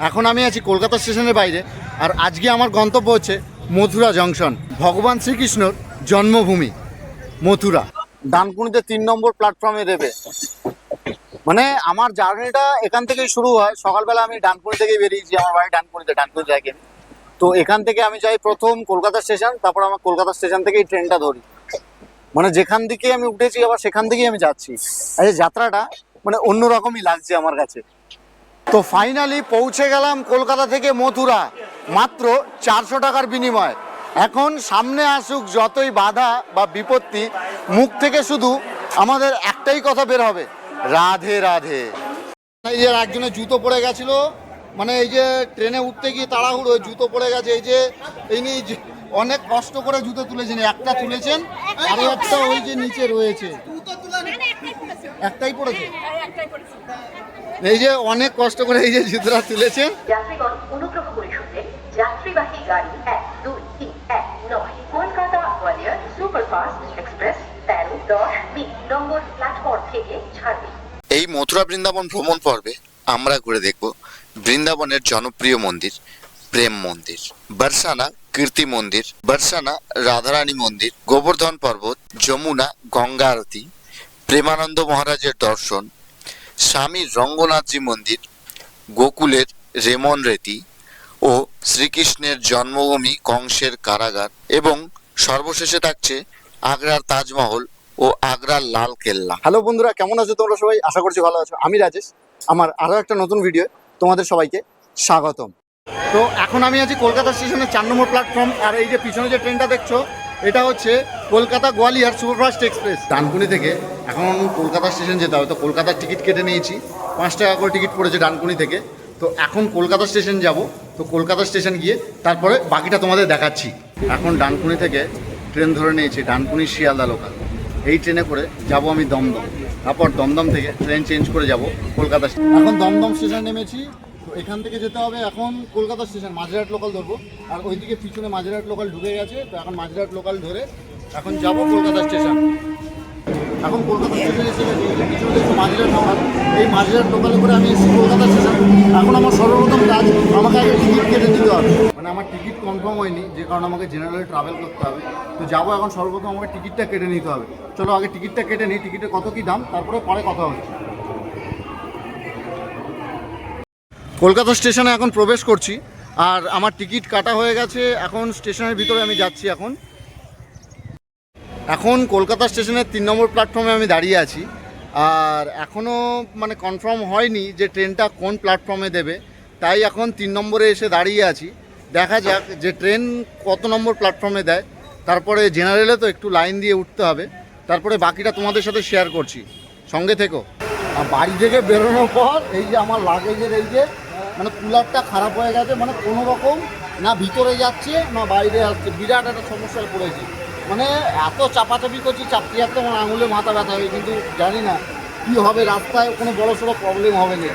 এখন আমি আছি কলকাতা স্টেশনের বাইরে, আর আজকে আমার গন্তব্য হচ্ছে মথুরা জংশন, ভগবান শ্রীকৃষ্ণর জন্মভূমি মথুরা। ডানকুনিতে 3 নম্বর প্ল্যাটফর্মে দেবে। মানে আমার জার্নিটা এখান থেকেই শুরু হয়। সকালবেলা আমি ডানকুনি থেকেই বেরিয়েছি, আমার বাড়ি ডানকুনি জায়গায়। তো এখান থেকে আমি যাই প্রথম কলকাতা স্টেশন, তারপর আমার কলকাতা স্টেশন থেকেই ট্রেনটা ধরি। মানে যেখান থেকে আমি উঠেছি আবার সেখান থেকেই আমি যাচ্ছি। এই যাত্রাটা মানে অন্যরকমই লাগছে আমার কাছে। তো ফাইনালি পৌঁছে গেলাম কলকাতা থেকে মথুরা, মাত্র 400 টাকার বিনিময়। এখন সামনে আসুক যতই বাধা বা বিপত্তি, মুখ থেকে শুধু আমাদের একটাই কথা বের হবে, রাধে রাধে। এই যে একজনের জুতো পড়ে গেছিল, মানে এই যে ট্রেনে উঠতে গিয়ে তাড়াহুড়ো জুতো পড়ে গেছে। এই যে এই নিয়ে অনেক কষ্ট করে জুতো তুলেছেন, একটা তুলেছেন আরো একটা ওই যে নিচে রয়েছে, একটাই পড়েছে। এই যে অনেক কষ্ট করে এই যে জুতোটা তুলেছেন। যাত্রীগণ অনুগ্রহ করে শুনবেন, যাত্রীবাহী গাড়ি 1-2-3-1-9 কলকাতা গোয়ালিয়র সুপারফাস্ট এক্সপ্রেস 13-10 নম্বর প্ল্যাটফর্ম থেকে ছাড়বে। এই মথুরা বৃন্দাবন ভ্রমণ পর্বে আমরা ঘুরে দেখব বৃন্দাবনের জনপ্রিয় মন্দির প্রেম মন্দির, বর্ষানা কীর্তি মন্দির, বর্ষানা রাধারানী মন্দির, গোবর্ধন পর্বত, যমুনা গঙ্গা আরতি, প্রেমানন্দ মহারাজের দর্শন, স্বামী রঙ্গনাথজি মন্দির, গোকুলের রেমন রেতি ও শ্রীকৃষ্ণের জন্মভূমি কংসের কারাগার, এবং সর্বশেষে থাকছে আগ্রার তাজমহল ও আগ্রার লাল কেল্লা। হ্যালো বন্ধুরা, কেমন আছো তোমরা সবাই? আশা করছি ভালো আছো। আমি রাজেশ, আমার আরও একটা নতুন ভিডিও তোমাদের সবাইকে স্বাগতম। তো এখন আমি আছি কলকাতা স্টেশনের 4 নম্বর প্ল্যাটফর্ম, আর এই যে পিছনে যে ট্রেনটা দেখছো এটা হচ্ছে কলকাতা গোয়ালিয়র সুপারফাস্ট এক্সপ্রেস। ডানকুনি থেকে এখন কলকাতা স্টেশন যেতে হবে, তো কলকাতার টিকিট কেটে নিয়েছি। 5 টাকা করে টিকিট পড়েছে ডানকুনি থেকে। তো এখন কলকাতা স্টেশন যাব, তো কলকাতা স্টেশন গিয়ে তারপরে বাকিটা তোমাদের দেখাচ্ছি। এখন ডানকুনি থেকে ট্রেন ধরে নিয়েছি, ডানকুনি শিয়ালদা লোকাল। এই ট্রেনে করে যাব আমি দমদম, তারপর দমদম থেকে ট্রেন চেঞ্জ করে যাব কলকাতা। এখন দমদম স্টেশন নেমেছি, তো এখান থেকে যেতে হবে এখন কলকাতা স্টেশন, মাঝেরহাট লোকাল ধরবো। আর ওইদিকে পিছনে মাঝেরহাট লোকাল ঢুকে গেছে, তো এখন মাঝেরহাট লোকাল ধরে এখন যাব কলকাতা স্টেশন। এখন কলকাতা স্টেশন এসে পিছনে দেখছো মাঝেরহাট লোকাল, এই মাঝেরহাট লোকালে করে আমি এসেছি কলকাতা স্টেশন। এখন আমার সর্বপ্রথম কাজ, আমাকে আগে টিকিট কেটে নিতে হবে। মানে আমার টিকিট কনফার্ম হয়নি, যে কারণে আমাকে জেনারেলে ট্রাভেল করতে হবে। তো যাবো এখন, সর্বপ্রথম আমাকে টিকিটটা কেটে নিতে হবে। চলো আগে টিকিটটা কেটে নিই, টিকিটের কত কী দাম তারপরে পরে কথা হচ্ছে। কলকাতা স্টেশনে এখন প্রবেশ করছি, আর আমার টিকিট কাটা হয়ে গেছে। এখন স্টেশনের ভিতরে আমি যাচ্ছি। এখন কলকাতা স্টেশনের 3 নম্বর প্ল্যাটফর্মে আমি দাঁড়িয়ে আছি, আর এখনও মানে কনফার্ম হয়নি যে ট্রেনটা কোন প্ল্যাটফর্মে দেবে, তাই এখন 3 নম্বরে এসে দাঁড়িয়ে আছি। দেখা যাক যে ট্রেন কত নম্বর প্ল্যাটফর্মে দেয়। তারপরে জেনারেলে তো একটু লাইন দিয়ে উঠতে হবে, তারপরে বাকিটা তোমাদের সাথে শেয়ার করছি, সঙ্গে থেকো। আর বাড়ি থেকে বেরোনোর পর এই যে আমার লাগেজের এই যে মানে কুলারটা খারাপ হয়ে গেছে, মানে কোনো রকম না ভিতরে যাচ্ছে না বাইরে আসছে, বিরাট একটা সমস্যায় পড়েছি। মানে এত চাপাচাপি করছি, চাপতে চাপতে আমার আঙুলে মাথা ব্যথা হবে, কিন্তু জানি না কী হবে। রাস্তায় কোনো বড় সড়ো প্রবলেম হবে না,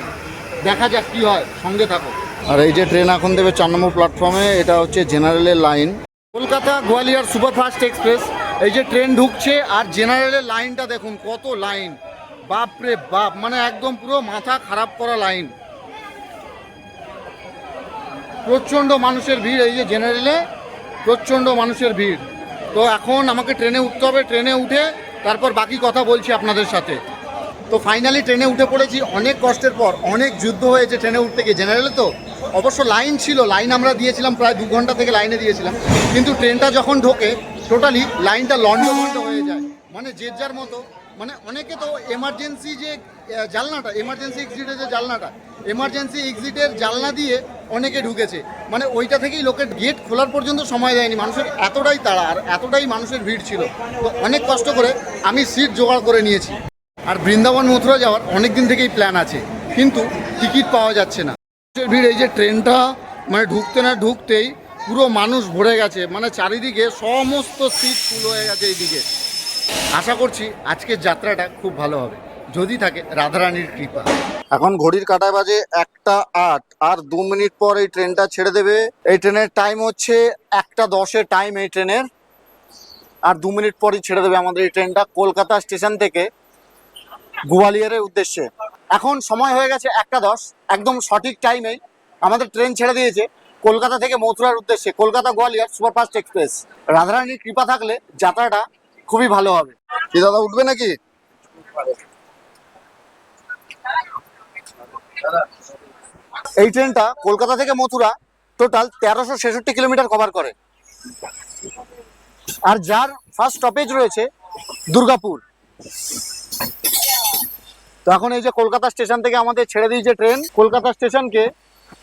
দেখা যাক কী হয়, সঙ্গে থাকো। আর এই যে ট্রেন এখন দেবে 4 নম্বর প্ল্যাটফর্মে, এটা হচ্ছে জেনারেলের line, Kolkata Gwalior superfast express. এই যে ট্রেন ঢুকছে, আর জেনারেলের লাইনটা দেখুন কত লাইন, বাপ রে বাপ, মানে একদম পুরো মাথা খারাপ করা লাইন। প্রচণ্ড মানুষের ভিড়, এই যে জেনারেলে প্রচণ্ড মানুষের ভিড়। তো এখন আমাকে ট্রেনে উঠতে হবে, ট্রেনে উঠে তারপর বাকি কথা বলছি আপনাদের সাথে। তো ফাইনালি ট্রেনে উঠে পড়েছি, অনেক কষ্টের পর। অনেক যুদ্ধ হয়েছে ট্রেনে উঠতে গিয়ে। জেনারেলে তো অবশ্য লাইন ছিল, লাইন আমরা দিয়েছিলাম প্রায় 2 ঘন্টা থেকে লাইনে দিয়েছিলাম, কিন্তু ট্রেনটা যখন ঢোকে টোটালি লাইনটা লন্ডভন্ড হয়ে যায়। মানে যে যার মতো, মানে অনেকে তো এমার্জেন্সি যে জানলাটা, এমার্জেন্সি এক্সিটের যে জানলাটা, এমার্জেন্সি এক্সিটের জানলা দিয়ে অনেকে ঢুকেছে। মানে ওইটা থেকেই লোকের গেট খোলার পর্যন্ত সময় দেয়নি, মানুষের এতটাই তাড়া আর এতটাই মানুষের ভিড় ছিল। তো অনেক কষ্ট করে আমি সিট জোগাড় করে নিয়েছি। আর বৃন্দাবন মথুরা যাওয়ার অনেক দিন থেকেই প্ল্যান আছে, কিন্তু টিকিট পাওয়া যাচ্ছে না। মানুষের ভিড়, এই যে ট্রেনটা মানে ঢুকতে না ঢুকতেই পুরো মানুষ ভরে গেছে, মানে চারিদিকে সমস্ত সিট ফুল হয়ে গেছে এইদিকে। আশা করছি আজকের যাত্রাটা খুব ভালো হবে, যদি থাকে রাধারানীর কৃপা। এখন ঘড়ির কাঁটায় বাজে 1টা 8, আর 2 মিনিট পর এই ট্রেনটা ছেড়ে দেবে। এই ট্রেনের টাইম হচ্ছে 1টা 10-এর টাইম এই ট্রেনের, আর 2 মিনিট পরই ছেড়ে দেবে আমাদের এই ট্রেনটা কলকাতা স্টেশন থেকে গোয়ালিয়রের উদ্দেশ্যে। এখন সময় হয়ে গেছে 1টা 10, একদম সঠিক টাইমে আমাদের ট্রেন ছেড়ে দিয়েছে কলকাতা থেকে মথুরার উদ্দেশ্যে, কলকাতা গোয়ালিয়র সুপারফাস্ট এক্সপ্রেস। রাধারানীর কৃপা থাকলে যাত্রাটা খুবই ভালো হবে। কি দাদা উঠবে নাকি? এই ট্রেনটা কলকাতা থেকে মথুরা টোটাল 1366 কিলোমিটার কভার করে, আর যার ফার্স্ট স্টপেজ রয়েছে দুর্গাপুর। তো এখন এই যে কলকাতা স্টেশন থেকে আমাদের ছেড়ে দিয়েছে ট্রেন, কলকাতা স্টেশনকে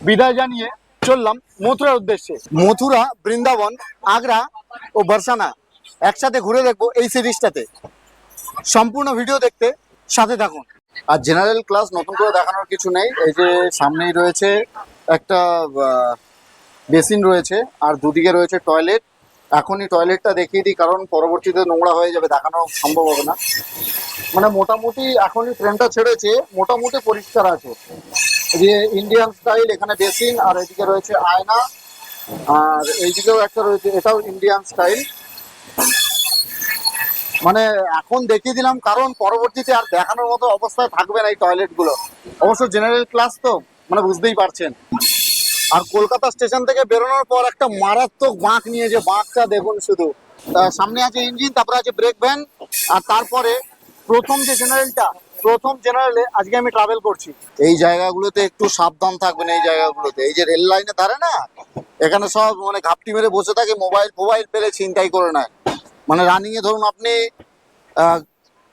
বিদায় জানিয়ে চললাম মথুরার উদ্দেশ্যে। মথুরা, বৃন্দাবন, আগ্রা ও বর্ষানা একসাথে ঘুরে দেখবো এই সিরিজটাতে। সম্পূর্ণ ভিডিও দেখতে সাথে থাকুন। আর জেনারেল ক্লাস নতুন করে দেখানোর কিছু নেই, এই যে সামনেই রয়েছে একটা বেসিন রয়েছে আর দুদিকে রয়েছে টয়লেট। এখনই টয়লেটটা দেখিয়ে দিই কারণ পরবর্তীতে নোংরা হয়ে যাবে, দেখানো সম্ভব হবে না। মানে মোটামুটি এখনই ট্রেনটা ছেড়েছে, মোটামুটি পরিষ্কার আছে। যে ইন্ডিয়ান স্টাইল, এখানে বেসিন আর এদিকে রয়েছে আয়না, আর এইদিকেও একটা রয়েছে, এটাও ইন্ডিয়ান স্টাইল। মানে এখন দেখিয়ে দিলাম কারণ পরবর্তীতে আর দেখানোর মতো অবস্থায় থাকবে না এই টয়লেট গুলো। অবশ্য জেনারেল ক্লাস তো মানে বুঝতেই পারছেন। আর কলকাতা স্টেশন থেকে বেরোনোর পর একটা মারাত্মক বাঁক নিয়েছে, বাঁকটা দেখুন শুধু। সামনে আছে ইঞ্জিন, তারপরে আছে ব্রেক ভ্যান, আর তারপরে প্রথম জেনারেলে আজকে আমি ট্রাভেল করছি। এই জায়গাগুলোতে একটু সাবধান থাকবেন। এই জায়গাগুলোতে, এই যে রেল লাইনে ধারে না, এখানে সব মানে ঘাপটি মেরে বসে থাকে, মোবাইল পেলে ছিনতাই করে নেয়। মানে রানিং এ ধরুন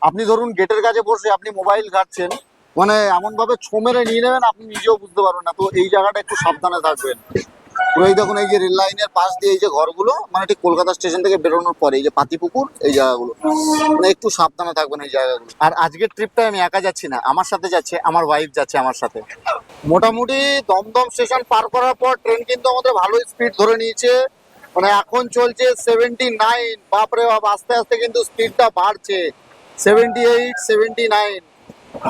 আপনি ধরুন গেটের কাছে বসে আপনি মোবাইল ঘাটছেন, মানে এমন ভাবে ছো মেরে নিয়ে নেবেন আপনি নিজেও বুঝতে পারবেন না। তো এই জায়গাটা একটু সাবধানে থাকবেন। তো এই দেখুন, এই যে রেল লাইনের পাশ দিয়ে এই যে ঘরগুলো, মানে ঠিক কলকাতা স্টেশন থেকে বেরোনোর পরে এই যে পাতিপুকুর, এই জায়গাগুলো মানে একটু সাবধানে থাকবেন এই জায়গাগুলো। আর আজকের ট্রিপটা আমি একা যাচ্ছি না, আমার সাথে যাচ্ছে আমার ওয়াইফ, যাচ্ছে আমার সাথে। মোটামুটি দমদম স্টেশন পার করার পর ট্রেন কিন্তু আমাদের ভালোই স্পিড ধরে নিয়েছে। মানে এখন চলছে 79। বাপরে বাপ, আস্তে আস্তে কিন্তু স্পিডটা বাড়ছে। 78, 79।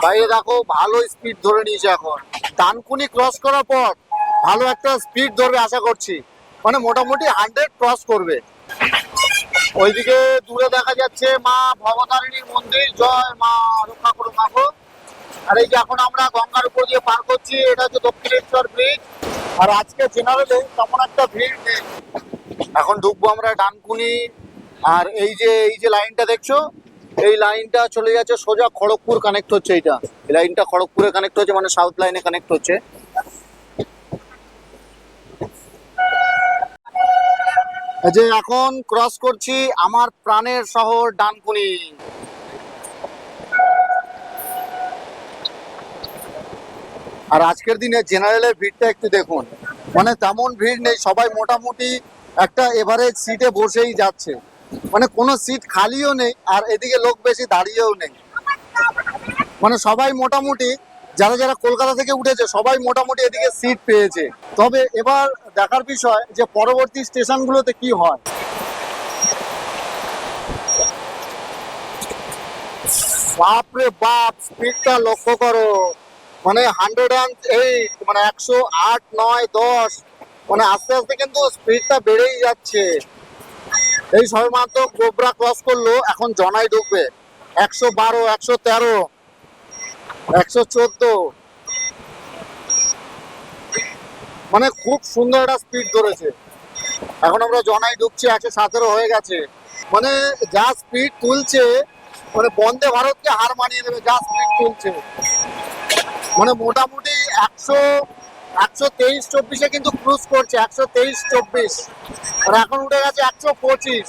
বাইরে দেখো ভালো স্পিড ধরে নিয়েছে এখন। ডানকুনি ক্রস করার পর ভালো একটা স্পিড ধরবে আশা করছি, মানে মোটামুটি 100 ক্রস করবে। ওইদিকে দূরে দেখা যাচ্ছে মা ভবতারিণীর মন্দির, জয় মা, রক্ষা করো মাগো। আর এই যে এখন আমরা গঙ্গার উপর দিয়ে পার করছি, এটা হচ্ছে দক্ষিণেশ্বর ব্রিজ। আর আজকে জেনারেলে তেমন একটা ভিড় নেই। এখন ঢুকবো আমরা ডানকুনি। আর এই যে লাইনটা দেখছো, এই লাইনটা চলে যাচ্ছে সোজা খড়গপুর কানেক্ট হচ্ছে। এই লাইনটা খড়গপুরে কানেক্ট হচ্ছে, মানে সাউথ লাইনে কানেক্ট হচ্ছে। যে এখন ক্রস করছি আমার প্রাণের শহর ডানকুনি। আর আজকের দিনে জেনারেলের ভিড়টা একটু দেখুন, মানে তেমন ভিড় নেই, সবাই মোটামুটি একটা এভারেজ সিটে বসেই যাচ্ছে, মানে কোনো সিট খালিও নেই আর এদিকে লোক বেশি দাঁড়িয়েও নেই। মানে সবাই মোটামুটি যারা যারা কলকাতা থেকে উঠেছে সবাই মোটামুটি এদিকে সিট পেয়েছে। তবে এবার দেখার বিষয় যে পরবর্তী স্টেশনগুলোতে কি হয়। বাপরে বাপ, স্পিডটা লক্ষ্য করো, মানে 108, মানে 108, 9, 10, মানে আস্তে আস্তে কিন্তু স্পিডটা বেড়েই যাচ্ছে। এই সবেমাত্র গোবরা ক্রস করলো, এখন জনাই ঢুকবে। 112, 113, 114, মানে খুব সুন্দর একটা স্পিড ধরেছে। এখন আমরা জনাই ঢুকছি, 117 হয়ে গেছে। মানে যা স্পিড তুলছে, মানে বন্দে ভারতকে হার মানিয়ে দেবে যা স্পিড তুলছে। মানে মোটামুটি 123-24 কিন্তু ক্রুজ করছে, 123-24। আর এখন উঠে গেছে 125।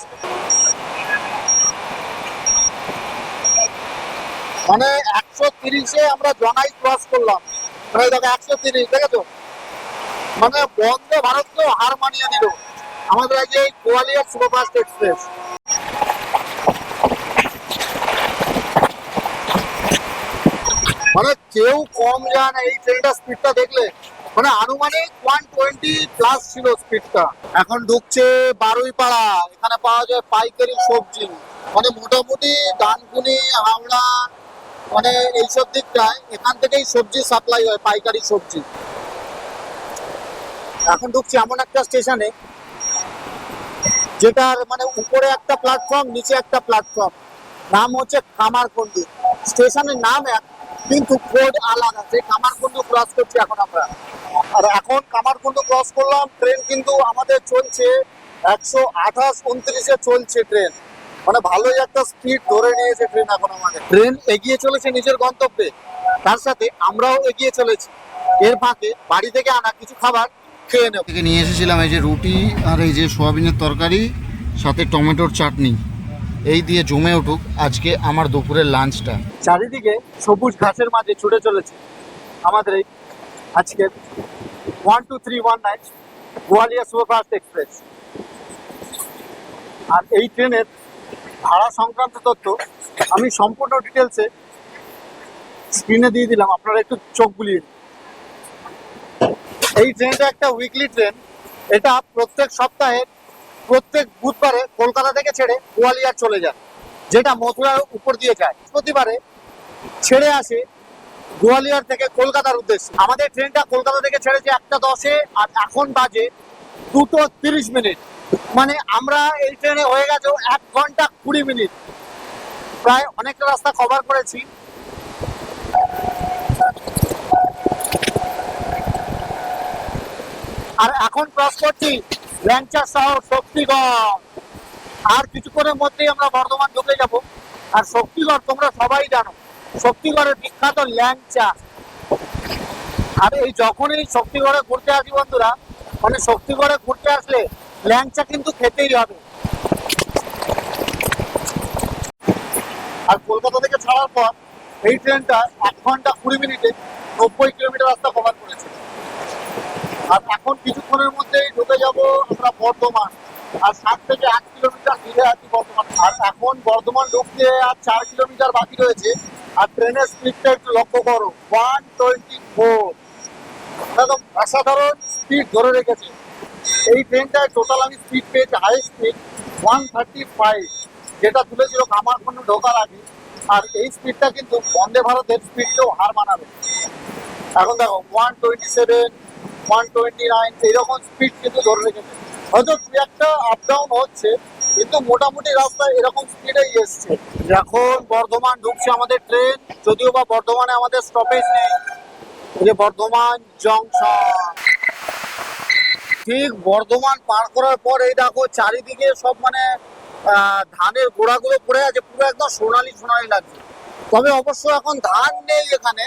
মানে 130-এ আমরা জনাই ক্রস করলাম, মানে দেখো 130, দেখেছো? মানে বন্দে ভারতকেও হার মানিয়ে দিল আমাদের আজ এই গোয়ালিয়র সুপারফাস্ট এক্সপ্রেস। মানে কেউ কম যায় না এই ট্রেনটা স্পিডটা দেখলে, মানে আনুমানিক 120+ ছিল স্পিডটা। এখন ঢুকছে বারুইপাড়া, এখানে পাওয়া যায় পাইকারি সবজি। মানে মোটামুটি ডানকুনি, হাওড়া, মানে এইসব দিকটায় এখান থেকেই সবজি সাপ্লাই হয়, পাইকারি সবজি। এখন ঢুকছি এমন একটা স্টেশনে যেটার মানে উপরে একটা প্ল্যাটফর্ম, নিচে একটা প্ল্যাটফর্ম, নাম হচ্ছে কামারকুন্ডু। স্টেশনের নাম এক কিন্তু কোড আলাদা। সেই কামারকুন্ডু ক্রস করছি এখন আমরা। আর এখন কামারকুন্ডু ক্রস করলাম, ট্রেন কিন্তু আমাদের চলছে 128-29-এ চলছে ট্রেন, মানে ভালোই একটা স্পিড ধরে নিয়েছে ট্রেন। এখন আমাদের ট্রেন এগিয়ে চলেছে নিজের গন্তব্যে, তার সাথে আমরাও এগিয়ে চলেছি। এর ফাঁকে বাড়ি থেকে আনা কিছু খাবার খেয়ে নেব। থেকে নিয়ে এসেছিলাম এই যে রুটি আর এই যে সোয়াবিনের তরকারি, সাথে টমেটোর চাটনি। এই দিয়ে জমে উঠুক আজকে আমার দুপুরের লাঞ্চটা। চারিদিকে সবুজ ঘাসের মাঝে ছুটে চলেছে আমাদের এই আজকে 12319 গোয়ালিয়া সুপারফাস্ট এক্সপ্রেস। আর এই ট্রেনের ভাড়া সংক্রান্ত তথ্য আমি সম্পূর্ণ ডিটেলসে স্ক্রিনে দিয়ে দিলাম, আপনারা একটু চোখ বুলিয়ে দিন। এই ট্রেনটা একটা উইকলি ট্রেন। এটা প্রত্যেক সপ্তাহে প্রত্যেক বুধবারে কলকাতা থেকে ছেড়ে গোয়ালিয়র চলে যায়, যেটা মথুরার উপর দিয়ে যায়। প্রতিবারে ছেড়ে আসে গোয়ালিয়র থেকে কলকাতার উদ্দেশ্যে। আমাদের ট্রেনটা কলকাতা থেকে ছেড়েছে 1:10-এ, আর এখন বাজে 2:30। মানে আমরা এই ট্রেনে হয়ে গেছে 1 ঘন্টা 20 মিনিট, প্রায় অনেকটা রাস্তা কভার করেছি। আর এখন ক্রস করছি ল্যাংচা শহর শক্তিগড়। আর কিছুক্ষণের মধ্যেই আমরা বর্ধমান ঢুকে যাব। আর শক্তিগড় তোমরা সবাই জানো, শক্তিগড়ের বিখ্যাত ল্যাংচা। আর এই যখনই শক্তিগড়ে ঘুরতে আসি বন্ধুরা, মানে শক্তিগড়ে ঘুরতে আসলে ল্যাংচা কিন্তু খেতেই হবে। আর কলকাতা থেকে ছাড়ার পর এই ট্রেনটা 1 ঘন্টা 20 মিনিটে 90 কিলোমিটার রাস্তা কভার করেছে। আর এখন কিছুক্ষণের মধ্যেই ঢুকে যাব আমরা বর্ধমান। আর 7 থেকে 8 কিলোমিটার দূরে আছি বর্ধমান। আর এখন বর্ধমান ঢুকতে আর 4 কিলোমিটার বাকি রয়েছে। আর ট্রেনের স্পিডটা একটু লক্ষ্য করো, 124। একদম অসাধারণ স্পিড ধরে রেখেছে এই ট্রেনটায়। টোটাল আমি স্পিড পেয়েছি, হাই স্পিড 135, যেটা তুলেছিল কামারকুন্ডু ঢোকার আগে। আর এই স্পিডটা কিন্তু বন্দে ভারতের স্পিডকেও হার মানাবে। এখন দেখো 127, 129 এইরকম স্পিড কিন্তু ধরে রেখেছে। হয়তো দু একটা আপ ডাউন হচ্ছে, কিন্তু মোটামুটি রাস্তায় এরকম স্পিডেই এসছে। এখন বর্ধমান ঢুকছে আমাদের ট্রেন, যদিও বা বর্ধমানে আমাদের স্টপেজ নেই। এই যে বর্ধমান জংশন। ঠিক বর্ধমান পার করার পর এই দেখো চারিদিকে সব মানে ধানের গোড়াগুলো পড়ে আছে, পুরো একদম সোনালি সোনালি লাগছে। তবে অবশ্য এখন ধান নেই এখানে,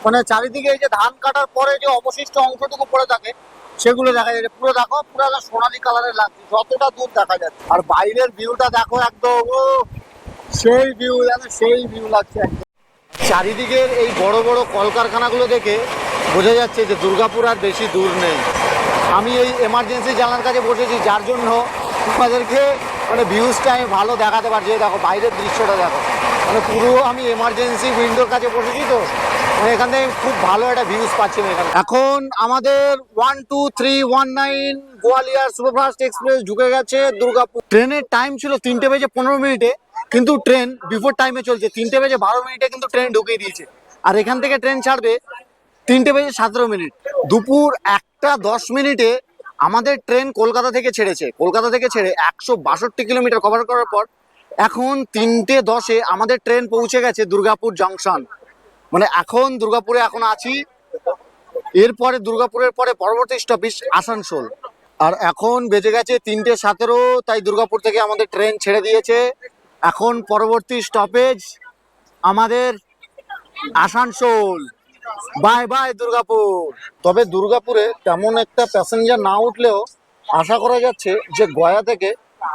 মানে চারিদিকে এই যে ধান কাটার পরে যে অবশিষ্ট অংশটুকু পড়ে থাকে সেগুলো দেখা যাচ্ছে। পুরো দেখো, পুরো একদম সোনালি কালারের লাগছে যতটা দূর দেখা যাচ্ছে। আর বাইরের ভিউটা দেখো, একদম ও সেই ভিউ, দেখো সেই ভিউ লাগছে একদম। চারিদিকের এই বড় বড় কলকারখানাগুলো দেখে বোঝা যাচ্ছে যে দুর্গাপুর আর বেশি দূর নেই। আমি এই এমার্জেন্সি জানলার কাছে বসেছি, যার জন্য তোমাদেরকে মানে ভিউজটা আমি ভালো দেখাতে পারছি। দেখো বাইরের দৃশ্যটা দেখো, মানে পুরো আমি এমার্জেন্সি উইন্ডোর কাছে বসেছি, তো মানে এখান থেকে খুব ভালো একটা ভিউজ পাচ্ছি এখানে। এখন আমাদের 12319 গোয়ালিয়র সুপারফাস্ট এক্সপ্রেস ঢুকে গেছে দুর্গাপুর। ট্রেনের টাইম ছিল 3:15, কিন্তু ট্রেন বিফোর টাইমে চলছে। 3:12 কিন্তু ট্রেন ঢুকিয়ে দিয়েছে। আর এখান থেকে ট্রেন ছাড়বে 3:17। দুপুর 1:10 আমাদের ট্রেন কলকাতা থেকে ছেড়েছে। কলকাতা থেকে ছেড়ে 162 কিলোমিটার কভার করার পর এখন 3:10 আমাদের ট্রেন পৌঁছে গেছে দুর্গাপুর জংশন। মানে এখন দুর্গাপুরে এখন আছি। এরপরে দুর্গাপুরের পরে পরবর্তী স্টপেজ আসানসোল। আর এখন বেজে গেছে 3:17, তাই দুর্গাপুর থেকে আমাদের ট্রেন ছেড়ে দিয়েছে। এখন পরবর্তী স্টপেজ আমাদের আসানসোল। Bye bye Durgapur. তবে দুর্গাপুরে তেমন একটা প্যাসেঞ্জার না উঠলেও আশা করা যাচ্ছে যে গয়া থেকে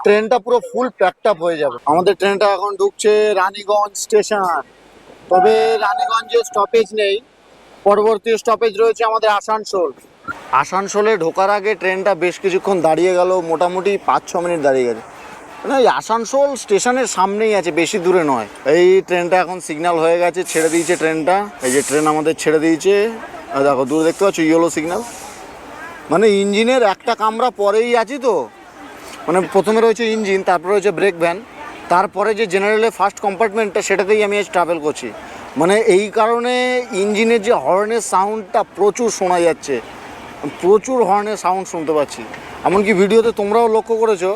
ট্রেনটা পুরো ফুল প্যাকড আপ হয়ে যাবে। আমাদের ট্রেনটা এখন ঢুকছে রানীগঞ্জ স্টেশন। তবে রানীগঞ্জে স্টপেজ নেই, পরবর্তী স্টপেজ রয়েছে আমাদের আসানসোল। আসানসোলে ঢোকার আগে ট্রেনটা বেশ কিছুক্ষণ দাঁড়িয়ে গেল, মোটামুটি 5-6 মিনিট দাঁড়িয়ে গেছে। মানে এই আসানসোল স্টেশনের সামনেই আছে, বেশি দূরে নয়। এই ট্রেনটা এখন সিগন্যাল হয়ে গেছে, ছেড়ে দিয়েছে ট্রেনটা। এই যে ট্রেন আমাদের ছেড়ে দিয়েছে, দেখো দূরে দেখতে পাচ্ছ ইয়েলো সিগন্যাল। মানে ইঞ্জিনের একটা কামরা পরেই আছি তো, মানে প্রথমে রয়েছে ইঞ্জিন, তারপরে রয়েছে ব্রেক ভ্যান, তারপরে যে জেনারেলের ফার্স্ট কম্পার্টমেন্টটা সেটাতেই আমি আজ ট্রাভেল করছি। মানে এই কারণে ইঞ্জিনের যে হর্নের সাউন্ডটা প্রচুর শোনা যাচ্ছে, প্রচুর হর্নের সাউন্ড শুনতে পাচ্ছি। এমনকি ভিডিওতে তোমরাও লক্ষ্য করেছো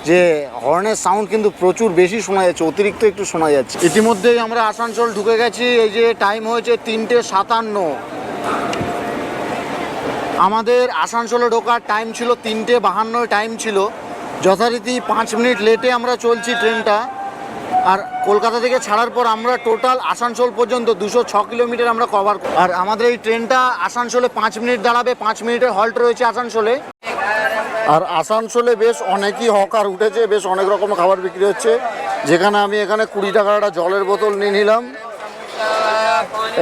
যে হর্নের সাউন্ড কিন্তু প্রচুর বেশি শোনা যাচ্ছে, অতিরিক্ত একটু শোনা যাচ্ছে। ইতিমধ্যেই আমরা আসানসোল ঢুকে গেছি। এই যে টাইম হয়েছে 3:57। আমাদের আসানসোলে ঢোকার টাইম ছিল 3:52 টাইম ছিল, যথারীতি 5 মিনিট লেটে আমরা চলছি ট্রেনটা। আর কলকাতা থেকে ছাড়ার পর আমরা টোটাল আসানসোল পর্যন্ত 206 কিলোমিটার আমরা কভার। আর আমাদের এই ট্রেনটা আসানসোলে 5 মিনিট দাঁড়াবে, 5 মিনিটের হল্ট রয়েছে আসানসোলে। আর আসানসোলে বেশ অনেকই হকার উঠেছে, বেশ অনেক রকমের খাবার বিক্রি হচ্ছে, যেখানে আমি এখানে 20 টাকার একটা জলের বোতল নিয়ে নিলাম।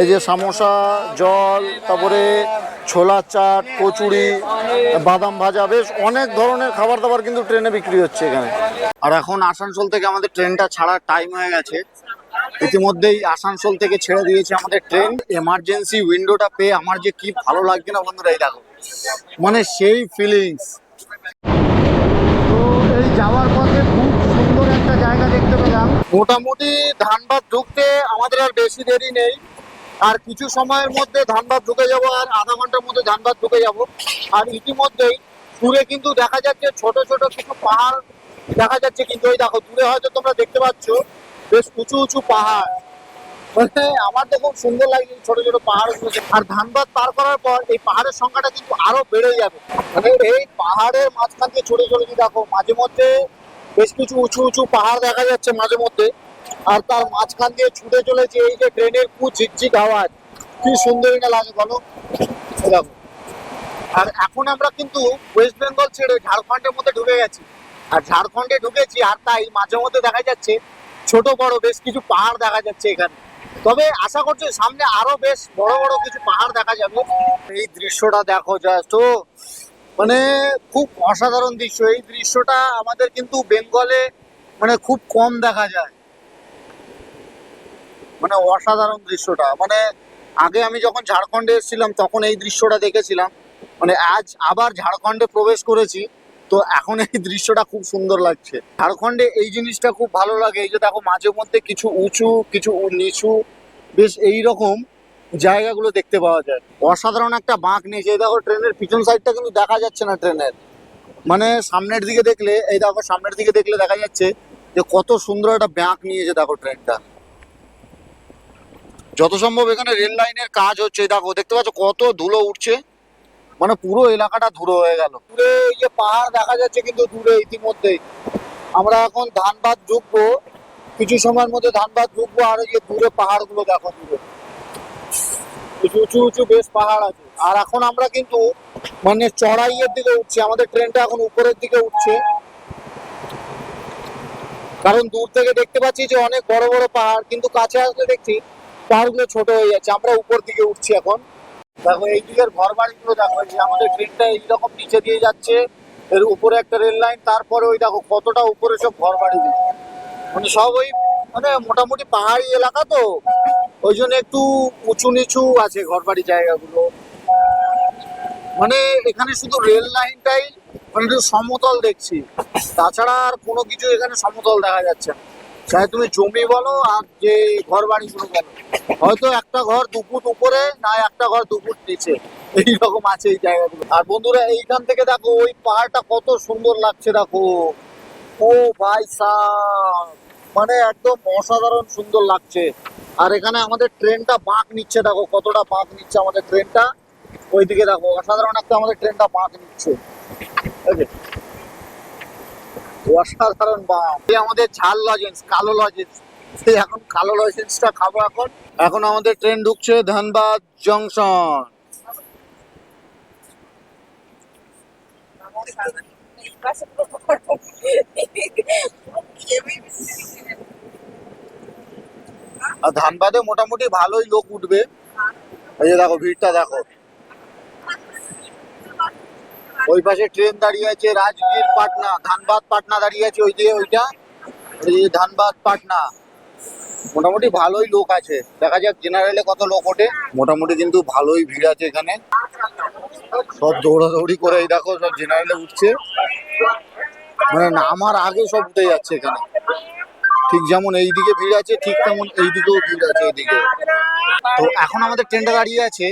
এই যে সামোসা, জল, তারপরে ছোলার চাট, কচুরি, বাদাম ভাজা, বেশ অনেক ধরনের খাবার দাবার কিন্তু ট্রেনে বিক্রি হচ্ছে এখানে। আর এখন আসানসোল থেকে আমাদের ট্রেনটা ছাড়ার টাইম হয়ে গেছে। ইতিমধ্যেই আসানসোল থেকে ছেড়ে দিয়েছে আমাদের ট্রেন। এমার্জেন্সি উইন্ডোটা পেয়ে আমার যে কি ভালো লাগছে না বন্ধুরা, এই দেখো, মানে সেই ফিলিংস। তো এই যাওয়ার পথে খুব সুন্দর একটা জায়গা দেখতে পেলাম। মোটামুটি ধানবাদ ঢুকতে আমাদের আর বেশি দেরি নেই, আর কিছু সময়ের মধ্যে ধানবাদ ঢুকে যাব, আর আধা ঘন্টার মধ্যে ধানবাদ ঢুকে যাব। আর ইতিমধ্যেই দূরে কিন্তু দেখা যাচ্ছে ছোট ছোট কিছু পাহাড় দেখা যাচ্ছে, কিন্তু ওই দেখো দূরে হয়তো তোমরা দেখতে পাচ্ছ বেশ উঁচু উঁচু পাহাড়। মানে আমার তো খুব সুন্দর লাগছে ছোট ছোট পাহাড়গুলো। আর ধানবাদ পার করার পর এই পাহাড়ের সংখ্যাটা কিন্তু আরো বেড়ে যাবে। মানে এই পাহাড়ের মাঝখান দিয়ে ছড়ে চলেছি, দেখো মাঝে মধ্যে বেশ কিছু উঁচু উঁচু পাহাড় দেখা যাচ্ছে মাঝে মধ্যে, আর তার মাঝখান দিয়ে ছুটে চলেছে এই যে ট্রেনের ঝিকঝিক আওয়াজ, কি সুন্দরই না লাগে বলো। দেখো, আর এখন আমরা কিন্তু ওয়েস্ট বেঙ্গল ছেড়ে ঝাড়খণ্ডের মধ্যে ঢুকে গেছি। আর ঝাড়খণ্ডে ঢুকেছি, আর তাই মাঝে মধ্যে দেখা যাচ্ছে ছোট বড় বেশ কিছু পাহাড় দেখা যাচ্ছে এখানে। তবে আশা করছি সামনে আরো বেশ বড় বড় কিছু পাহাড় দেখা যাবে। এই দৃশ্যটা দেখো, জাস্ট মানে খুব অসাধারণ দৃশ্য। এই দৃশ্যটা আমাদের কিন্তু বেঙ্গলে মানে খুব কম দেখা যায়, মানে অসাধারণ দৃশ্যটা। মানে আগে আমি যখন ঝাড়খণ্ডে এসেছিলাম তখন এই দৃশ্যটা দেখেছিলাম, মানে আজ আবার ঝাড়খণ্ডে প্রবেশ করেছি, তো এখন এই দৃশ্যটা খুব সুন্দর লাগছে। ঝাড়খণ্ডে এই জিনিসটা খুব ভালো লাগে, এই যে দেখো মাঝে মধ্যে কিছু উঁচু কিছু নিচু বেশ এইরকম জায়গাগুলো দেখতে পাওয়া যায়। অসাধারণ একটা বাঁক নিয়েছে। এই দেখো ট্রেনের পিছন সাইডটা কিন্তু দেখা যাচ্ছে না ট্রেনের, মানে সামনের দিকে দেখলে, এই দেখো সামনের দিকে দেখলে দেখা যাচ্ছে যে কত সুন্দর একটা বাঁক নিয়েছে দেখো ট্রেনটা। যত সম্ভব এখানে রেল লাইনের কাজ হচ্ছে, দেখো দেখতে পাচ্ছ কত ধুলো উঠছে, মানে পুরো এলাকাটা ধুলো হয়ে গেল। দূরে এই যে পাহাড় দেখা যাচ্ছে কিন্তু দূরে ইতিমধ্যেই আমরা এখন ধানবাদ ঢুকবো, কিছু সময়ের মধ্যে ধানবাদ ঢুকবো। আর এই যে দূরে পাহাড়গুলো দেখো, দূরে উঁচু উঁচু উঁচু বেশ পাহাড় আছে। আর এখন আমরা কিন্তু মানে চড়াইয়ের দিকে উঠছি, আমাদের ট্রেনটা এখন উপরের দিকে উঠছে, কারণ দূর থেকে দেখতে পাচ্ছি যে অনেক বড় বড় পাহাড়, কিন্তু কাছে আসলে দেখছি পাহাড়গুলো ছোট হয়ে যাচ্ছে। আমরা উপর দিকে উঠছি এখন। দেখো এই দিকের ঘর বাড়িগুলো দেখো, যে আমাদের ট্রেনটা এইরকম নিচে দিয়ে যাচ্ছে, এর উপরে একটা রেল লাইন, তারপরে ওই দেখো কতটা উপরে সব ঘর বাড়ি, মানে সব ওই মানে মোটামুটি পাহাড়ি এলাকা, তো ওই জন্য একটু উঁচু নিচু আছে ঘর বাড়ি জায়গাগুলো। মানে এখানে শুধু রেল লাইনটাই মানে একটু সমতল দেখছি, তাছাড়া আর কোনো কিছু এখানে সমতল দেখা যাচ্ছে না। চাই তুমি জমি বলো আর যে ঘর বাড়িগুলো বলো, হয়তো একটা ঘর 2 ফুট উপরে, না একটা ঘর 2 ফুট নিচে, এইরকম আছে এই জায়গাগুলো। আর বন্ধুরা এইখান থেকে দেখো ওই পাহাড়টা কত সুন্দর লাগছে, দেখো ও ভাই সাহ, মানে একদম অসাধারণ সুন্দর লাগছে। আর এখানে আমাদের ট্রেনটা বাঁক নিচ্ছে, দেখো কতটা বাঁক নিচ্ছে আমাদের ট্রেনটা, ওইদিকে দেখো অসাধারণ একটা আমাদের ট্রেনটা বাঁক নিচ্ছে, অসাধারণ বাঁক। এই আমাদের ঝাল লজেন্স, কালো লজেন্স, এখন কালো লজেন্সটা খাবো এখন। এখন আমাদের ট্রেন ঢুকছে ধানবাদ জংশন। আর ধানবাদে মোটামুটি ভালোই লোক উঠবে, এই যে দেখো ভিড়টা দেখো। ওই পাশে ট্রেন দাঁড়িয়ে আছে রাজগীর পাটনা, ধানবাদ পাটনা দাঁড়িয়ে আছে ওই দিয়ে, ওইটা এই ধানবাদ পাটনা। মোটামুটি ভালোই লোক আছে, দেখা যাক জেনারেলে কত লোক ওঠে। মোটামুটি কিন্তু ভালোই ভিড় আছে এখানে, সব দৌড়াদৌড়ি করে এই দেখো সব জেনারেলে উঠছে, মানে নামার আগে সব উঠে যাচ্ছে এখানে। ঠিক যেমন এইদিকে ভিড় আছে, ঠিক তেমন এইদিকেও ভিড় আছে এইদিকে। তো এখন আমাদের ট্রেনটা দাঁড়িয়ে আছে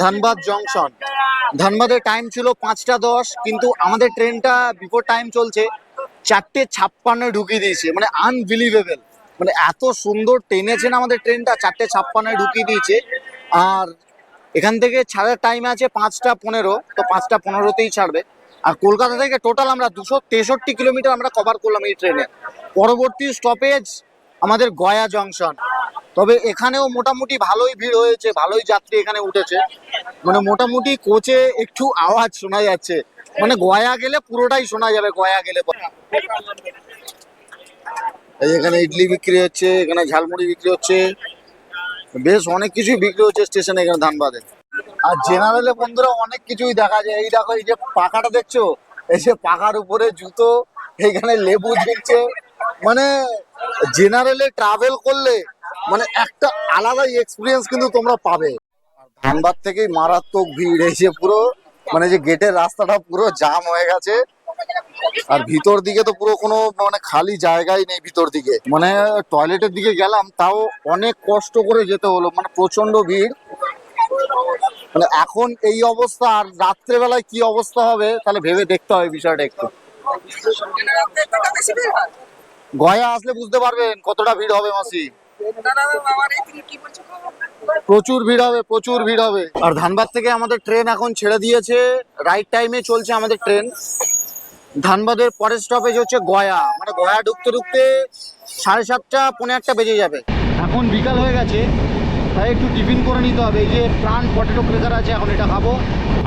ধানবাদ জংশন। ধানবাদের টাইম ছিল 5টা 10, কিন্তু আমাদের ট্রেনটা বিফোর টাইম চলছে 4:56 ঢুকিয়ে দিয়েছে, মানে আনবিলিভেবল। মানে এত সুন্দর টেনেছেন আমাদের ট্রেনটা, 4:56 ঢুকিয়ে দিয়েছে। আর এখান থেকে ছাড়ার টাইম আছে 5:15, তো 5:15তেই ছাড়বে। আর কলকাতা থেকে টোটাল আমরা 263 কিলোমিটার আমরা কভার করলাম এই ট্রেনে। পরবর্তী স্টপেজ আমাদের গয়া জংশন। তবে এখানেও মোটামুটি ভালোই ভিড় হয়েছে, ভালোই যাত্রী এখানে উঠেছে, মানে মোটামুটি কোচে একটু আওয়াজ শোনা যাচ্ছে, মানে গয়া গেলে পুরোটাই শোনা যাবে গয়া গেলে। এই এখানে ইডলি বিক্রি হচ্ছে, এখানে ঝালমুড়ি বিক্রি হচ্ছে, বেশ অনেক কিছুই বিক্রি হচ্ছে স্টেশনে এখানে ধানবাদে। আর জেনারেলে বন্ধুরা অনেক কিছুই দেখা যায়। এই দেখো, এই যে পাখাটা দেখছো, এই যে পাখার উপরে জুতো, এখানে লেবু ঝুলছে। মানে জেনারেলে ট্রাভেল করলে মানে একটা আলাদাই এক্সপিরিয়েন্স কিন্তু তোমরা পাবে। ধানবাদ থেকেই মারাত্মক ভিড়, এই যে পুরো মানে যে গেটের রাস্তাটা পুরো জাম হয়ে গেছে। আর ভিতর দিকে তো পুরো কোনো মানে খালি জায়গাই নেই ভিতর দিকে, মানে টয়লেটের দিকে গেলাম তাও অনেক কষ্ট করে যেতে হলো, মানে প্রচন্ড ভিড়। মানে এখন এই অবস্থা, আর রাত্রেবেলায় কি অবস্থা হবে তাহলে ভেবে দেখতে হবে বিষয়টা একটু। গয়া আসলে বুঝতে পারবেন কতটা ভিড় হবে মাসি। প্রচুর ভিড় হবে, প্রচুর ভিড় হবে। আর ধানবাদ থেকে আমাদের ট্রেন এখন ছেড়ে দিয়েছে, রাইট টাইমে চলছে আমাদের ট্রেন। ধানবাদের পরের স্টপেজ হচ্ছে গয়া, মানে গয়া ঢুকতে ঢুকতে 7:30 পৌনে 1টা বেজে যাবে। এখন বিকাল হয়ে গেছে, তাই একটু টিফিন করে নিতে হবে। এই যে প্রাণ পটেটো ক্র্যাকার আছে, এখন এটা খাবো।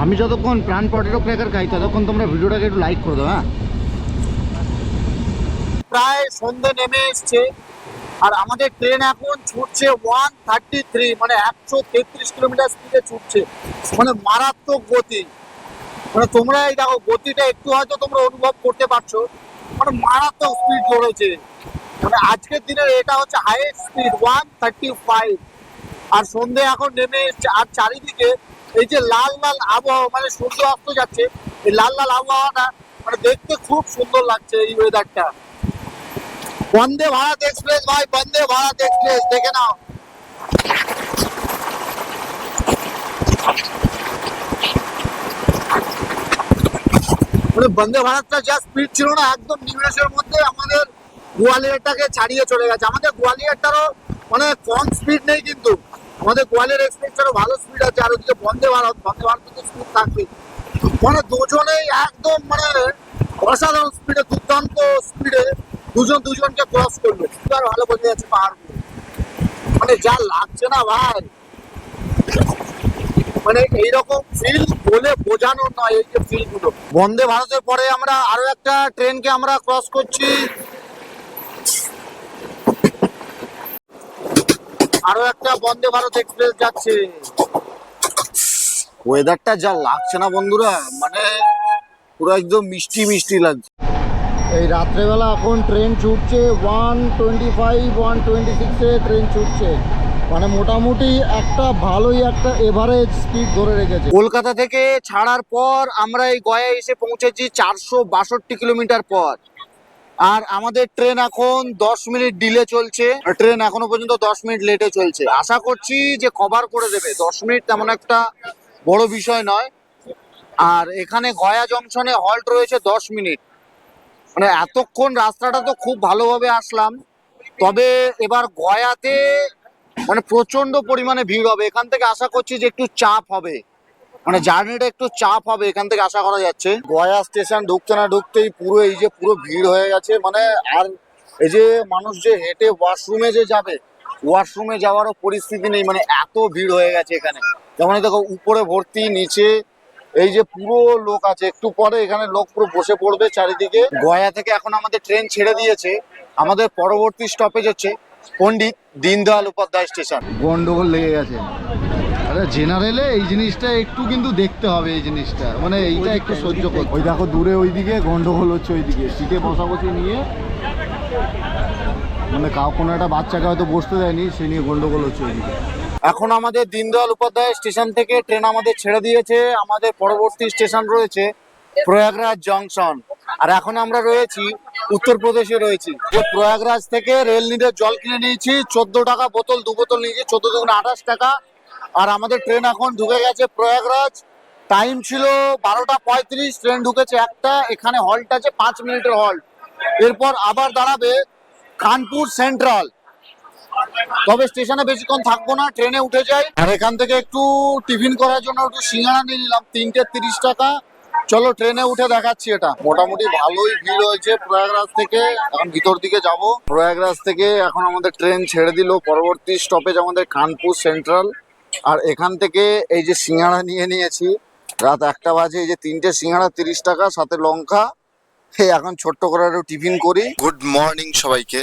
আমি যতক্ষণ প্রাণ পটেটো ক্র্যাকার খাই ততক্ষণ তোমরা ভিডিওটাকে একটু লাইক করে দাও। হ্যাঁ, প্রায় সন্ধে নেমে এসছে আর আমাদের ট্রেন এখন ছুটছে 133, মানে 133 কিলোমিটার স্পিডে ছুটছে, মানে মারাত্মক গতি। মানে তোমরা এই দেখো গতিটা একটু হয়তো তোমরা অনুভব করতে পারছো, মানে মারাত্মক স্পিড ধরেছে। মানে আজকের দিনের এটা হচ্ছে হাইয়েস্ট স্পিড 135। আর সন্ধে এখন নেমে এসছে, আর চারিদিকে এই যে লাল লাল আবহাওয়া, মানে সূর্য অস্ত যাচ্ছে, এই লাল লাল আবহাওয়াটা মানে দেখতে খুব সুন্দর লাগছে এই ওয়েদারটা। বন্দে ভারত এক্সপ্রেস ভাই, বন্দে ভারত এক্সপ্রেস দেখে নাও। মানে বন্দে ভারতটা যা স্পিড ছিল না, একদম নিমেষের মধ্যে আমাদের গোয়ালিয়রটাকে ছাড়িয়ে চলে গেছে। আমাদের গোয়ালিয়রটারও মানে কম স্পিড নেই, কিন্তু আমাদের গোয়ালিয়র এক্সপ্রেসটারও ভালো স্পিড আছে। আর ওদিকে বন্দে ভারত কিন্তু স্পিড থাকবে, মানে দুজনেই একদম মানে অসাধারণ স্পিডে, দুর্দান্ত স্পিডে দুজনকে ক্রস করলো। আর ভালো বোঝা যাচ্ছে পাহাড়গুলো, মানে যা লাগছে না ভাই, মানে এইরকম ফিল বলে বোঝানো নয়। এই যে ফিল গুলো, বন্দে ভারতের পরে আমরা আরো একটা ট্রেনকে আমরা ক্রস করছি, আরো একটা বন্দে ভারত এক্সপ্রেস যাচ্ছে। ওয়েদারটা যা লাগছে না বন্ধুরা, মানে পুরো একদম মিষ্টি মিষ্টি লাগছে। এই রাত্রেবেলা এখন ট্রেন ছুটছে 125, 126-এ ট্রেন ছুটছে, মানে মোটামুটি একটা ভালোই একটা এভারেজ স্পিড ধরে রেখেছে। কলকাতা থেকে ছাড়ার পর আমরা এই গয়ায় এসে পৌঁছেছি 462 কিলোমিটার পর। আর আমাদের ট্রেন এখন 10 মিনিট ডিলে চলছে, ট্রেন এখনো পর্যন্ত 10 মিনিট লেটে চলছে। আশা করছি যে কভার করে দেবে, 10 মিনিট তেমন একটা বড় বিষয় নয়। আর এখানে গয়া জংশনে হল্ট রয়েছে 10 মিনিট, মানে এতক্ষণ রাস্তাটা তো খুব ভালোভাবে আসলাম। তবে এবার গয়াতে মানে প্রচন্ড পরিমাণে ভিড় হবে, এখান থেকে আশা করছি যে একটু চাপ হবে, মানে জার্নিটা একটু চাপ হবে এখান থেকে আশা করা যাচ্ছে। গয়া স্টেশন ঢুকতে না ঢুকতেই পুরো এই যে পুরো ভিড় হয়ে গেছে, মানে আর এই যে মানুষ যে হেঁটে ওয়াশরুমে যে যাবে, ওয়াশরুমে যাওয়ারও পরিস্থিতি নেই, মানে এত ভিড় হয়ে গেছে এখানে। যেমন দেখো উপরে ভর্তি, নিচে এই যে পুরো লোক আছে, একটু পরে এখানে লোক পুরো বসে পড়বে চারিদিকে। গয়া থেকে এখন আমাদের ট্রেন ছেড়ে দিয়েছে, আমাদের পরবর্তী স্টপেজ হচ্ছে পণ্ডিত দীনদয়াল উপাধ্যায় স্টেশন। গন্ডগোল লেগে গেছে। আরে জেনারেলে এই জিনিসটা একটু কিন্তু দেখতে হবে, এই জিনিসটা মানে এইটা একটু সহ্য করতে। ওই দেখো দূরে ওইদিকে গন্ডগোল হচ্ছে, ওইদিকে সিটে বসাবসি নিয়ে, মানে কোনো একটা বাচ্চাকে হয়তো বসতে দেয়নি, সে নিয়ে গন্ডগোল হচ্ছে ওইদিকে। এখন আমাদের দীনদয়াল উপাধ্যায় স্টেশন থেকে ট্রেন আমাদের ছেড়ে দিয়েছে, আমাদের পরবর্তী স্টেশন রয়েছে প্রয়াগরাজ জংশন। আর এখন আমরা রয়েছি উত্তরপ্রদেশে রয়েছি। প্রয়াগরাজ থেকে রেল নিডের জল কিনে নিয়েছি, 14 টাকা বোতল, 2 বোতল নিয়েছি, 14 দুগুণে 28 টাকা। আর আমাদের ট্রেন এখন ঢুকে গেছে প্রয়াগরাজ। টাইম ছিল 12:35, ট্রেন ঢুকেছে 1টা। এখানে হল্ট আছে 5 মিনিটের হল্ট, এরপর আবার দাঁড়াবে কানপুর সেন্ট্রাল। তবে স্টেশনে বেশিক্ষণ থাকবো না, ট্রেনে উঠে যাই। আর এখান থেকে একটু টিফিন করার জন্য একটু সিঙ্গাড়া নিয়ে নিলাম, 3টে 30 টাকা। চলো ট্রেনে উঠে দেখাচ্ছি। এটা মোটামুটি ভালোই ভিড় হয়েছে প্রয়াগরাজ থেকে। এখন ভিতর দিকে যাব। প্রয়াগরাজ থেকে এখন আমাদের ট্রেন ছেড়ে দিল, পরবর্তী স্টপেজ আমাদের কানপুর সেন্ট্রাল। আর এখান থেকে এই যে সিঙ্গাড়া নিয়ে নিয়েছি, রাত 1টা বাজে। এই যে 3টে সিঙ্গাড়া 30 টাকা, সাথে লঙ্কা। এখন ছোট্ট করে একটু টিফিন করি। গুড মর্নিং সবাইকে।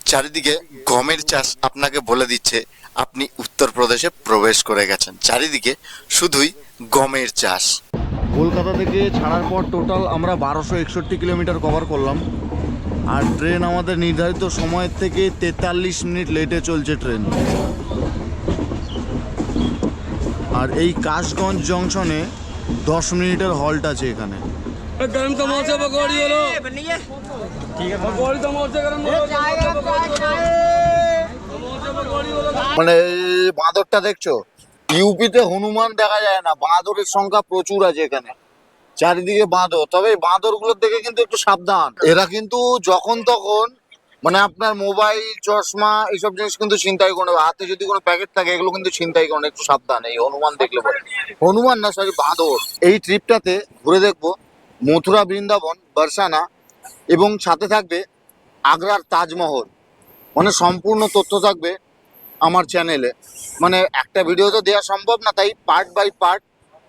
চারিদিকে গমের চাষ আপনাকে বলে দিচ্ছে আপনি উত্তরপ্রদেশে প্রবেশ করে গেছেন। চারিদিকে শুধুই গমের চাষ। কলকাতা থেকে ছাড়ার পর টোটাল আমরা 1261 কিলোমিটার কভার করলাম। আর ট্রেন আমাদের নির্ধারিত সময়ের থেকে 43 মিনিট লেটে চলছে ট্রেন। আর এই কাশগঞ্জ জংশনে 10 মিনিটের হল্ট আছে এখানে। गरम समोसे पकौड़ी बोलो। ठीक है पकौड़ी समोसे गरम बोलो। समोसे पकौड़ी बोलो। মানে এই বাঁদরটা দেখছো, ইউপিতে হনুমান দেখা যায় না, বাঁদরের সংখ্যা প্রচুর আছে এখানে। চারিদিকে বাঁদর। তবে এই বাঁদরগুলোর দেখে কিন্তু একটু সাবধান। এরা কিন্তু যখন তখন মানে আপনার মোবাইল, চশমা এইসব জিনিস কিন্তু ছিনতাই করে নেবে। হাতে যদি কোনো প্যাকেট থাকে এগুলো কিন্তু ছিনতাই করে, একটু সাবধান। এই হনুমান দেখলে পরে, হনুমান না সরি বাঁদর। এই ট্রিপটাতে ঘুরে দেখবো মথুরা, বৃন্দাবন, বর্ষানা এবং সাথে থাকবে আগ্রার তাজমহল। মানে সম্পূর্ণ তথ্য থাকবে আমার চ্যানেলে। মানে একটা ভিডিও তো দেওয়া সম্ভব না, তাই পার্ট বাই পার্ট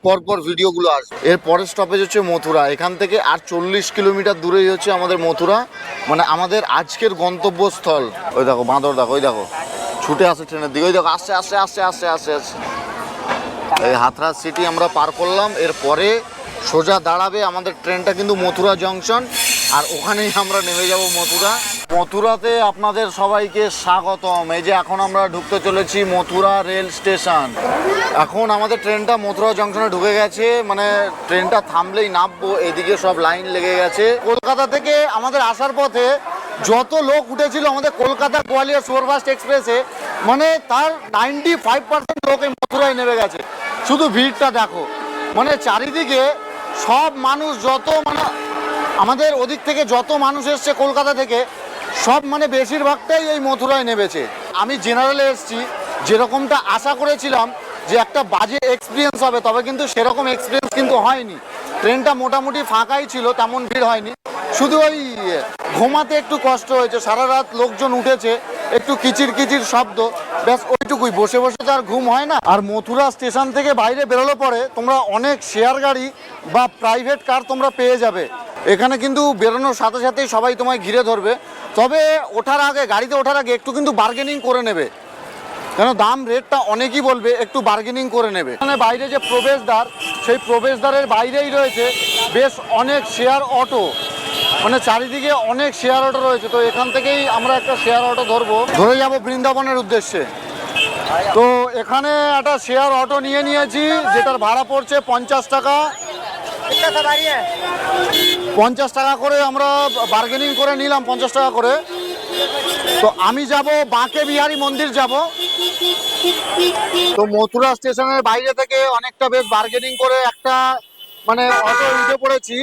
পরপর ভিডিওগুলো আসবে। এর পরের স্টপেজ হচ্ছে মথুরা। এখান থেকে আর 40 কিলোমিটার দূরেই হচ্ছে আমাদের মথুরা, মানে আমাদের আজকের গন্তব্যস্থল। ওই দেখো বাঁদর, দেখো ওই দেখো ছুটে আসে ট্রেনের দিকে। ওই দেখো আসছে আসছে আসছে আসছে আসছে আসছে। এই হাথরাস সিটি আমরা পার করলাম। এরপরে সোজা দাঁড়াবে আমাদের ট্রেনটা কিন্তু মথুরা জংশন, আর ওখানেই আমরা নেমে যাব মথুরা। মথুরাতে আপনাদের সবাইকে স্বাগতম। এই যে এখন আমরা ঢুকতে চলেছি মথুরা রেল স্টেশন। এখন আমাদের ট্রেনটা মথুরা জংশনে ঢুকে গেছে, মানে ট্রেনটা থামলেই নামবো। এদিকে সব লাইন লেগে গেছে। কলকাতা থেকে আমাদের আসার পথে যত লোক উঠেছিল আমাদের কলকাতা গোয়ালিয়র সুপারফাস্ট এক্সপ্রেসে, মানে তার 95% লোক এই মথুরায় নেমে গেছে। শুধু ভিড়টা দেখো, মানে চারিদিকে সব মানুষ, যত মানে আমাদের ওদিক থেকে যত মানুষ এসছে কলকাতা থেকে, সব মানে বেশিরভাগটাই এই মথুরায় নেমেছে। আমি জেনারেলে এসেছি, যেরকমটা আশা করেছিলাম যে একটা বাজে এক্সপিরিয়েন্স হবে, তবে কিন্তু সেরকম এক্সপিরিয়েন্স কিন্তু হয়নি। ট্রেনটা মোটামুটি ফাঁকাই ছিল, তেমন ভিড় হয়নি। শুধু ওই ঘুমাতে একটু কষ্ট হয়েছে, সারা রাত লোকজন উঠেছে, একটু কিচির কিচির শব্দ, ব্যাস ওইটুকুই। বসে বসে তো আর ঘুম হয় না। আর মথুরা স্টেশন থেকে বাইরে বেরোলে পরে তোমরা অনেক শেয়ার গাড়ি বা প্রাইভেট কার তোমরা পেয়ে যাবে। এখানে কিন্তু বেরোনোর সাথে সাথেই সবাই তোমায় ঘিরে ধরবে। তবে ওঠার আগে, গাড়িতে ওঠার আগে একটু কিন্তু বার্গেনিং করে নেবে, কেন দাম রেটটা অনেকই বলবে, একটু বার্গেনিং করে নেবে। এখানে বাইরে যে প্রবেশদ্বার, সেই প্রবেশদ্বারের বাইরেই রয়েছে বেশ অনেক শেয়ার অটো, মানে চারিদিকে অনেক শেয়ার অটো রয়েছে। তো এখান থেকেই আমরা একটা শেয়ার অটো ধরে যাব বৃন্দাবনের উদ্দেশ্যে। তো এখানে একটা শেয়ার অটো নিয়ে নিয়েছি, যেটার ভাড়া পড়ছে 50 টাকা। 50 টাকা করে আমরা বার্গেনিং করে নিলাম, 50 টাকা করে। তো আমি যাব বাঁকে বিহারী মন্দির যাব। তো মথুরা স্টেশনের বাইরে থেকে অনেকটা বেশ বার্গেনিং করে একটা মানে অটো উঠে পড়েছি,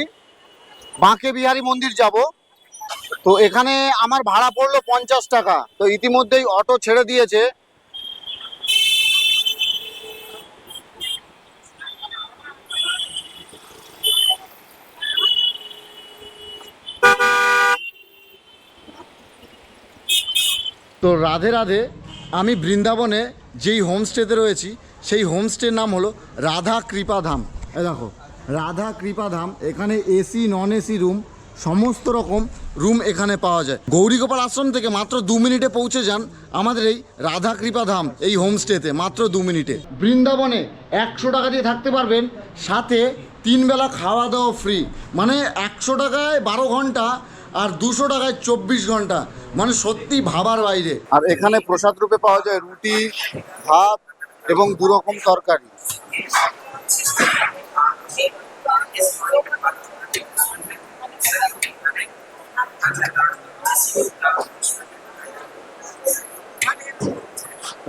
বাঁকে বিহারী মন্দির যাব। তো এখানে আমার ভাড়া পড়লো 50 টাকা। তো ইতিমধ্যেই অটো ছেড়ে দিয়েছে। তো রাধে রাধে। আমি বৃন্দাবনে যেই হোমস্টেতে রয়েছি, সেই হোমস্টের নাম হলো রাধা কৃপাধাম। এ দেখো রাধা কৃপাধাম। এখানে এসি, নন এসি রুম, সমস্ত রকম রুম এখানে পাওয়া যায়। গৌরীগোপাল আশ্রম থেকে মাত্র 2 মিনিটে পৌঁছে যান আমাদের এই রাধা কৃপাধাম, এই হোমস্টেতে মাত্র 2 মিনিটে। বৃন্দাবনে 100 টাকা দিয়ে থাকতে পারবেন, সাথে 3 বেলা খাওয়া দাওয়া ফ্রি। মানে 100 টাকায় 12 ঘন্টা আর 200 টাকায় 24 ঘন্টা, মানে সত্যি ভাবার বাইরে। আর এখানে প্রসাদ রূপে পাওয়া যায় রুটি, ভাত এবং 2 রকম তরকারি।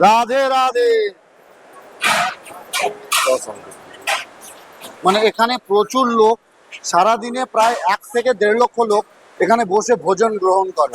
রাধে রাধে। মানে এখানে প্রচুর লোক, সারাদিনে প্রায় 1 থেকে 1.5 লক্ষ লোক এখানে বসে ভোজন গ্রহণ করে।